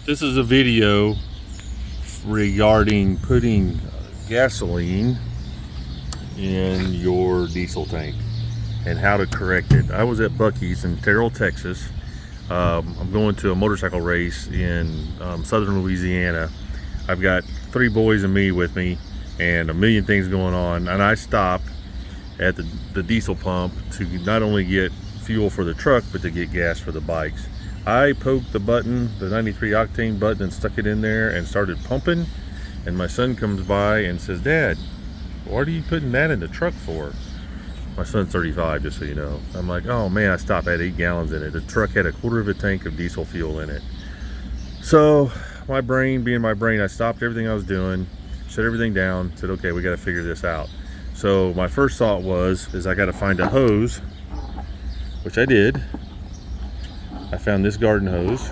This is a video regarding putting gasoline in your diesel tank and how to correct it. I was at Buc-ee's in Terrell, Texas. I'm going to a motorcycle race in southern Louisiana. I've got 3 boys and me with me and a million things going on, and I stopped at the diesel pump to not only get fuel for the truck but to get gas for the bikes. I poked the button, the 93 octane button, and stuck it in there and started pumping, and my son comes by and says, "Dad, what are you putting that in the truck for?" My son's 35, just so you know. I'm like, oh man, I stopped at 8 gallons in it. The truck had a quarter of a tank of diesel fuel in it. So my brain being my brain, I stopped everything I was doing, shut everything down, said, okay, we got to figure this out. So my first thought is I got to find a hose, which I did. I found this garden hose,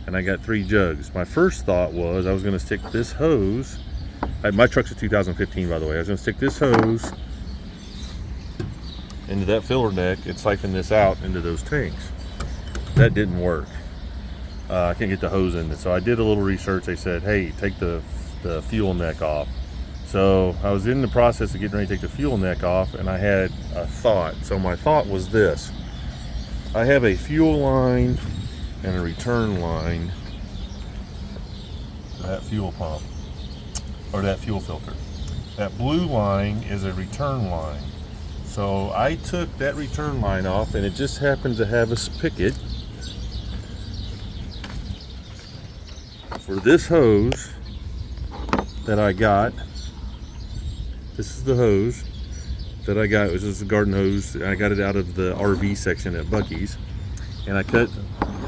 and I got 3 jugs. My first thought was I was going to stick this hose, my truck's a 2015 by the way, I was going to stick this hose into that filler neck and siphon this out into those tanks. That didn't work. I can't get the hose in it. So I did a little research. They said, hey, take the fuel neck off. So I was in the process of getting ready to take the fuel neck off, and I had a thought. So my thought was this: I have a fuel line and a return line for that fuel pump, or that fuel filter. That blue line is a return line. So I took that return line off, and it just happens to have a spigot for this hose that I got. This is the hose that I got. It was just a garden hose. I got it out of the RV section at Buc-ee's, and I cut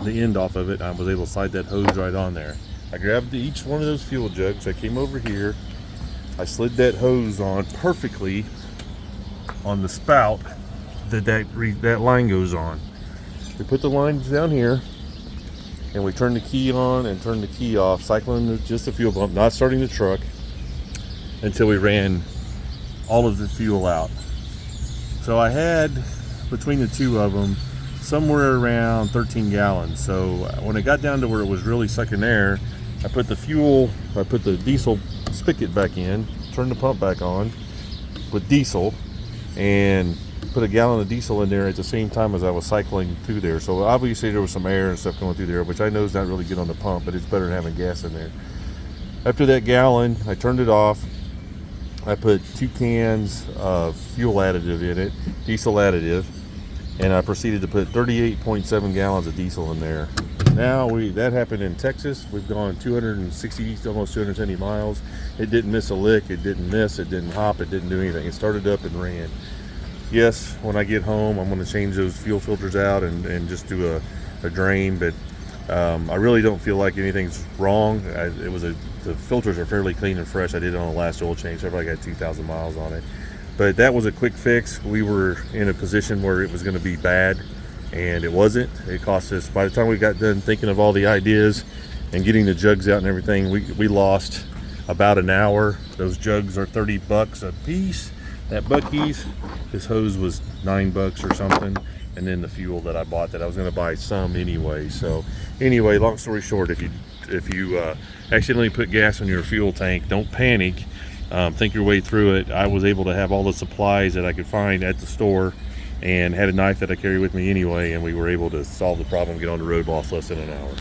the end off of it. I was able to slide that hose right on there. I grabbed each one of those fuel jugs. I came over here. I slid that hose on perfectly on the spout that line goes on. We put the lines down here, and we turn the key on and turn the key off, cycling just the fuel pump, not starting the truck, until we ran all of the fuel out. So I had, between the 2 of them, somewhere around 13 gallons. So when it got down to where it was really sucking air, I put the diesel spigot back in, turned the pump back on with diesel, and put a gallon of diesel in there at the same time as I was cycling through there. So obviously there was some air and stuff going through there, which I know is not really good on the pump, but it's better than having gas in there. After that gallon, I turned it off. I put 2 cans of fuel additive in it, diesel additive, and I proceeded to put 38.7 gallons of diesel in there. Now that happened in Texas. We've gone 260, almost 270 miles. It didn't miss a lick. It didn't miss. It didn't hop. It didn't do anything. It started up and ran. Yes, when I get home, I'm going to change those fuel filters out and just do a drain. But I really don't feel like anything's wrong. The filters are fairly clean and fresh. I did it on the last oil change. So I probably got 2,000 miles on it. But that was a quick fix. We were in a position where it was going to be bad, and it wasn't. It cost us, by the time we got done thinking of all the ideas and getting the jugs out and everything, we lost about an hour. Those jugs are $30 a piece at Buc-ee's. This hose was $9 or something, and then the fuel that I bought, that I was going to buy some anyway. So anyway, long story short, if you accidentally put gas in your fuel tank, don't panic. Think your way through it. I was able to have all the supplies that I could find at the store, and had a knife that I carry with me anyway, and we were able to solve the problem, get on the road, lost less than an hour.